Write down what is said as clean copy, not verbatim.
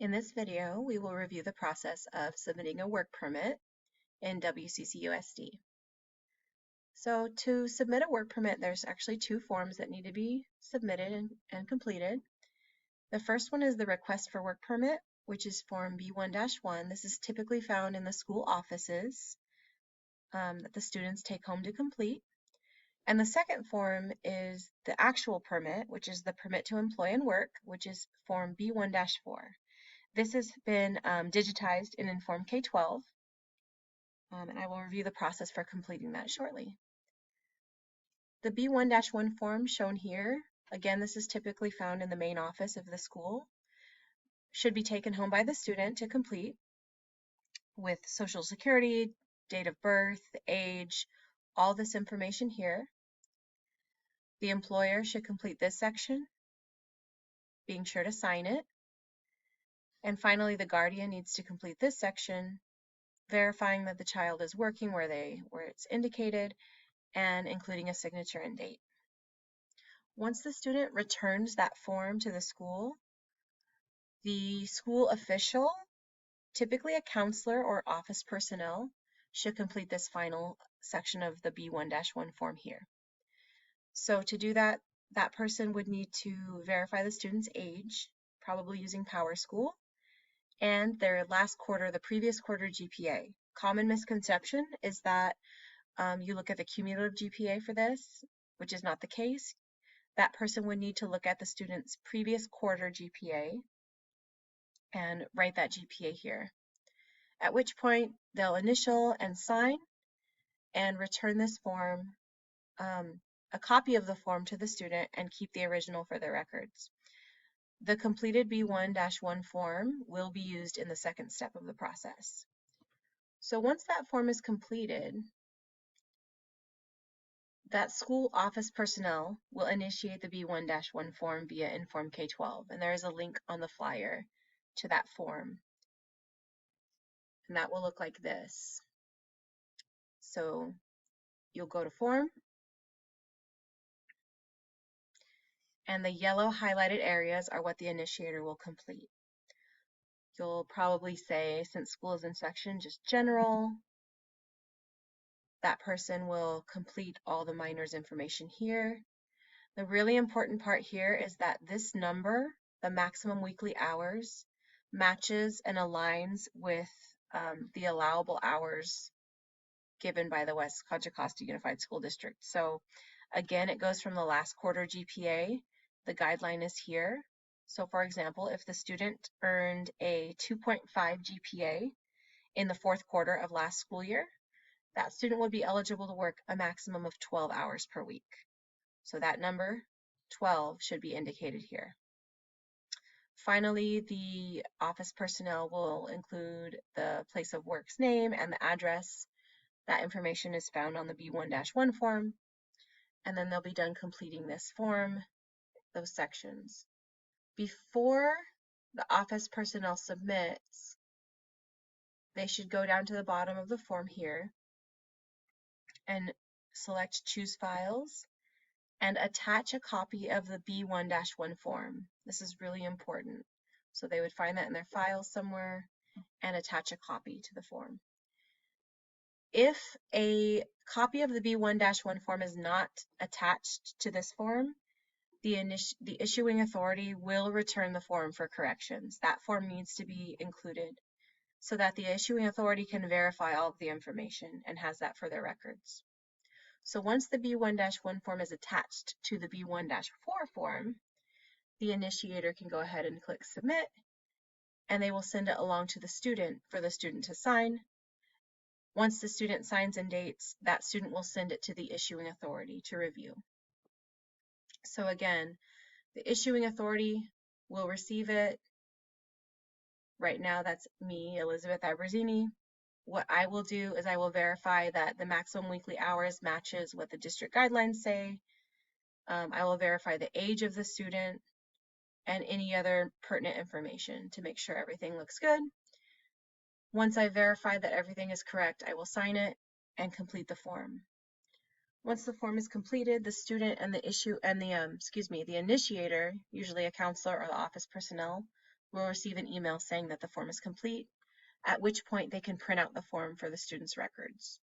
In this video, we will review the process of submitting a work permit in WCCUSD. So to submit a work permit, there's actually two forms that need to be submitted and completed. The first one is the request for work permit, which is form B1-1. This is typically found in the school offices that the students take home to complete. And the second form is the actual permit, which is the permit to employ and work, which is form B1-4. This has been digitized in Inform K-12, and I will review the process for completing that shortly. The B1-1 form shown here, again, this is typically found in the main office of the school, should be taken home by the student to complete with Social Security, date of birth, age, all this information here. The employer should complete this section, being sure to sign it. And finally, the guardian needs to complete this section, verifying that the child is working where it's indicated, and including a signature and date. Once the student returns that form to the school official, typically a counselor or office personnel, should complete this final section of the B1-1 form here. So to do that, that person would need to verify the student's age, probably using PowerSchool, and their last quarter, the previous quarter GPA. Common misconception is that you look at the cumulative GPA for this, which is not the case. That person would need to look at the student's previous quarter GPA and write that GPA here. At which point they'll initial and sign and return this form, a copy of the form to the student, and keep the original for their records. The completed B1-1 form will be used in the second step of the process. So once that form is completed, that school office personnel will initiate the B1-1 form via Inform K-12, and there is a link on the flyer to that form. And that will look like this. So you'll go to form, and the yellow highlighted areas are what the initiator will complete. You'll probably say, since school is in section, just general. That person will complete all the minors information here. The really important part here is that this number, the maximum weekly hours, matches and aligns with the allowable hours given by the West Contra Costa Unified School District. So again, it goes from the last quarter GPA. The guideline is here. So for example, if the student earned a 2.5 GPA in the fourth quarter of last school year, that student would be eligible to work a maximum of 12 hours per week. So that number, 12, should be indicated here. Finally, the office personnel will include the place of work's name and the address. That information is found on the B1-1 form, and then they'll be done completing this form, those sections. Before the office personnel submits, they should go down to the bottom of the form here and select Choose Files and attach a copy of the B1-1 form. This is really important. So they would find that in their files somewhere and attach a copy to the form. If a copy of the B1-1 form is not attached to this form, the issuing authority will return the form for corrections. That form needs to be included so that the issuing authority can verify all of the information and has that for their records. So once the B1-1 form is attached to the B1-4 form, the initiator can go ahead and click Submit, and they will send it along to the student for the student to sign. Once the student signs and dates, that student will send it to the issuing authority to review. So again, the issuing authority will receive it. Right now, that's me, Elizabeth Abruzzini. What I will do is I will verify that the maximum weekly hours matches what the district guidelines say. I will verify the age of the student and any other pertinent information to make sure everything looks good. Once I verify that everything is correct, I will sign it and complete the form. Once the form is completed, the student and the initiator, usually a counselor or the office personnel, will receive an email saying that the form is complete, at which point they can print out the form for the student's records.